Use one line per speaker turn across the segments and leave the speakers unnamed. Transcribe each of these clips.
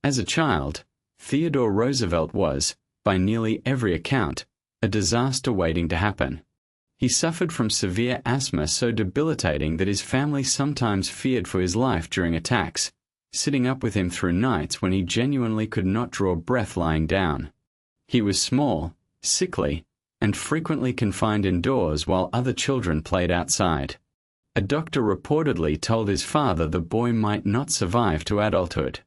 As a child, Theodore Roosevelt was, by nearly every account, a disaster waiting to happen. He suffered from severe asthma so debilitating that his family sometimes feared for his life during attacks, sitting up with him through nights when he genuinely could not draw breath lying down. He was small, sickly, and frequently confined indoors while other children played outside. A doctor reportedly told his father the boy might not survive to adulthood.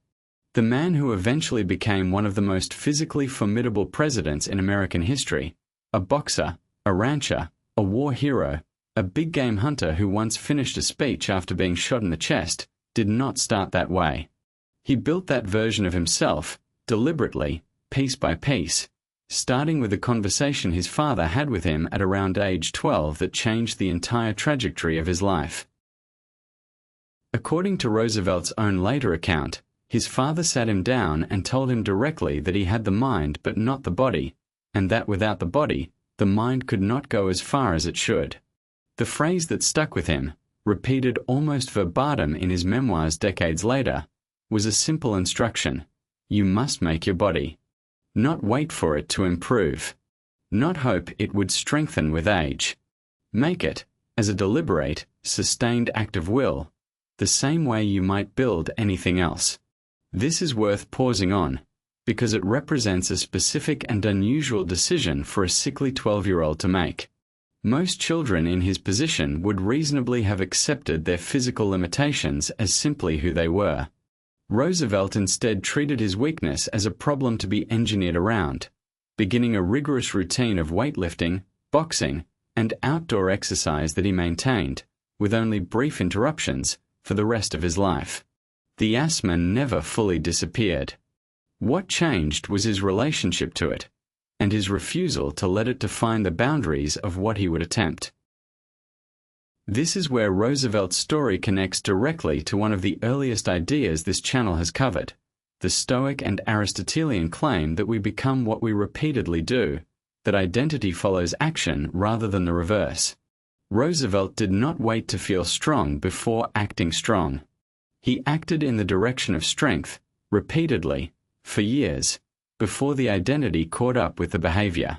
The man who eventually became one of the most physically formidable presidents in American history, a boxer, a rancher, a war hero, a big game hunter who once finished a speech after being shot in the chest, did not start that way. He built that version of himself, deliberately, piece by piece, starting with a conversation his father had with him at around age 12 that changed the entire trajectory of his life. According to Roosevelt's own later account, his father sat him down and told him directly that he had the mind but not the body, and that without the body, the mind could not go as far as it should. The phrase that stuck with him, repeated almost verbatim in his memoirs decades later, was a simple instruction: you must make your body. Not wait for it to improve. Not hope it would strengthen with age. Make it, as a deliberate, sustained act of will, the same way you might build anything else. This is worth pausing on, because it represents a specific and unusual decision for a sickly 12-year-old to make. Most children in his position would reasonably have accepted their physical limitations as simply who they were. Roosevelt instead treated his weakness as a problem to be engineered around, beginning a rigorous routine of weightlifting, boxing, and outdoor exercise that he maintained, with only brief interruptions, for the rest of his life. The asthma never fully disappeared. What changed was his relationship to it, and his refusal to let it define the boundaries of what he would attempt. This is where Roosevelt's story connects directly to one of the earliest ideas this channel has covered, the Stoic and Aristotelian claim that we become what we repeatedly do, that identity follows action rather than the reverse. Roosevelt did not wait to feel strong before acting strong. He acted in the direction of strength, repeatedly, for years, before the identity caught up with the behavior.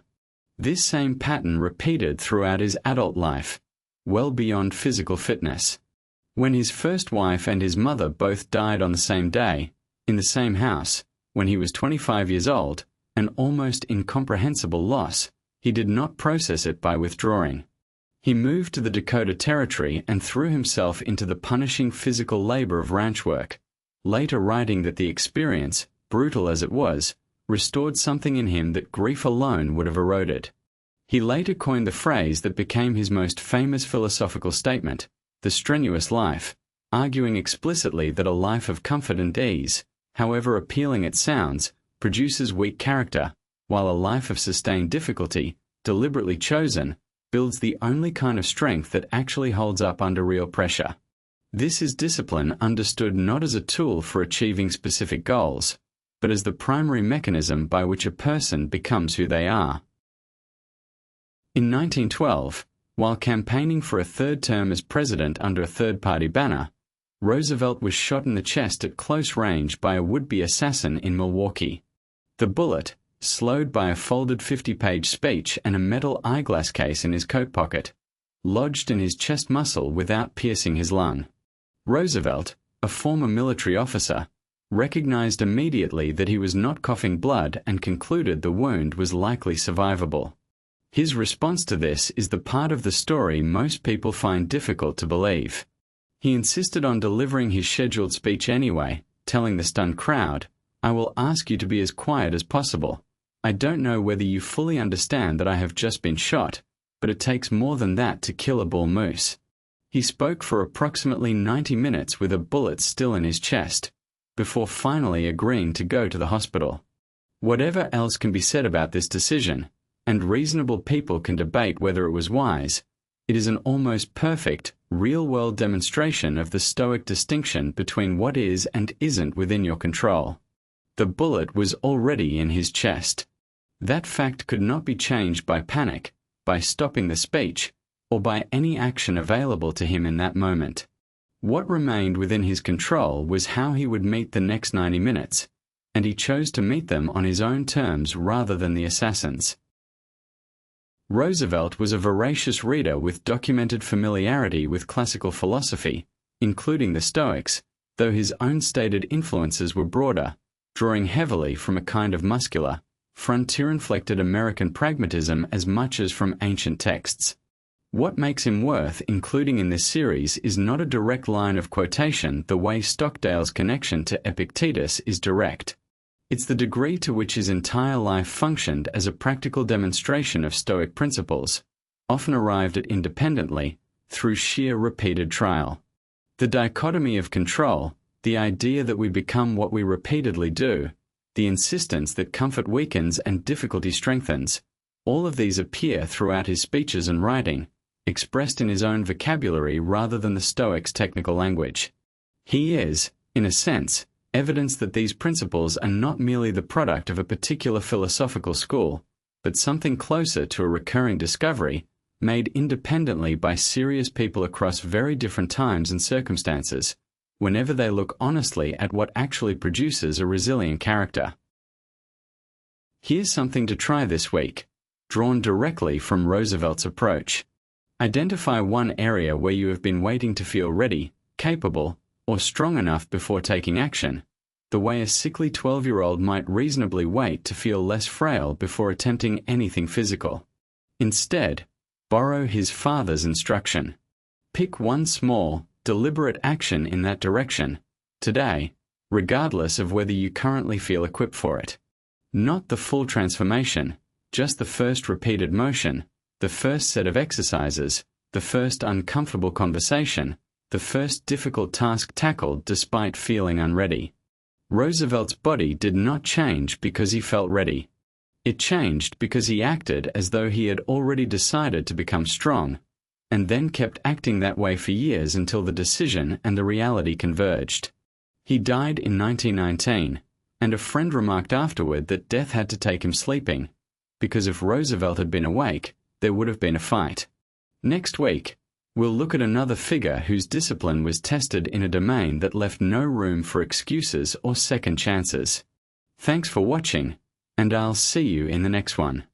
This same pattern repeated throughout his adult life, well beyond physical fitness. When his first wife and his mother both died on the same day, in the same house, when he was 25 years old, an almost incomprehensible loss, he did not process it by withdrawing. He moved to the Dakota Territory and threw himself into the punishing physical labor of ranch work, later writing that the experience, brutal as it was, restored something in him that grief alone would have eroded. He later coined the phrase that became his most famous philosophical statement, the strenuous life, arguing explicitly that a life of comfort and ease, however appealing it sounds, produces weak character, while a life of sustained difficulty, deliberately chosen, builds the only kind of strength that actually holds up under real pressure. This is discipline understood not as a tool for achieving specific goals, but as the primary mechanism by which a person becomes who they are. In 1912, while campaigning for a third term as president under a third-party banner, Roosevelt was shot in the chest at close range by a would-be assassin in Milwaukee. The bullet, slowed by a folded 50-page speech and a metal eyeglass case in his coat pocket, lodged in his chest muscle without piercing his lung. Roosevelt, a former military officer, recognized immediately that he was not coughing blood and concluded the wound was likely survivable. His response to this is the part of the story most people find difficult to believe. He insisted on delivering his scheduled speech anyway, telling the stunned crowd, "I will ask you to be as quiet as possible. I don't know whether you fully understand that I have just been shot, but it takes more than that to kill a bull moose." He spoke for approximately 90 minutes with a bullet still in his chest, before finally agreeing to go to the hospital. Whatever else can be said about this decision, and reasonable people can debate whether it was wise, it is an almost perfect, real-world demonstration of the Stoic distinction between what is and isn't within your control. The bullet was already in his chest. That fact could not be changed by panic, by stopping the speech, or by any action available to him in that moment. What remained within his control was how he would meet the next 90 minutes, and he chose to meet them on his own terms rather than the assassins. Roosevelt was a voracious reader with documented familiarity with classical philosophy, including the Stoics, though his own stated influences were broader, drawing heavily from a kind of muscular, frontier-inflected American pragmatism as much as from ancient texts. What makes him worth including in this series is not a direct line of quotation the way Stockdale's connection to Epictetus is direct. It's the degree to which his entire life functioned as a practical demonstration of Stoic principles, often arrived at independently, through sheer repeated trial. The dichotomy of control, the idea that we become what we repeatedly do, the insistence that comfort weakens and difficulty strengthens, all of these appear throughout his speeches and writing, expressed in his own vocabulary rather than the Stoics' technical language. He is, in a sense, evidence that these principles are not merely the product of a particular philosophical school, but something closer to a recurring discovery, made independently by serious people across very different times and circumstances, whenever they look honestly at what actually produces a resilient character. Here's something to try this week, drawn directly from Roosevelt's approach. Identify one area where you have been waiting to feel ready, capable, or strong enough before taking action, the way a sickly 12-year-old might reasonably wait to feel less frail before attempting anything physical. Instead, borrow his father's instruction. Pick one small, deliberate action in that direction, today, regardless of whether you currently feel equipped for it. Not the full transformation, just the first repeated motion, the first set of exercises, the first uncomfortable conversation, the first difficult task tackled despite feeling unready. Roosevelt's body did not change because he felt ready. It changed because he acted as though he had already decided to become strong, and then kept acting that way for years until the decision and the reality converged. He died in 1919, and a friend remarked afterward that death had to take him sleeping, because if Roosevelt had been awake, there would have been a fight. Next week, we'll look at another figure whose discipline was tested in a domain that left no room for excuses or second chances. Thanks for watching, and I'll see you in the next one.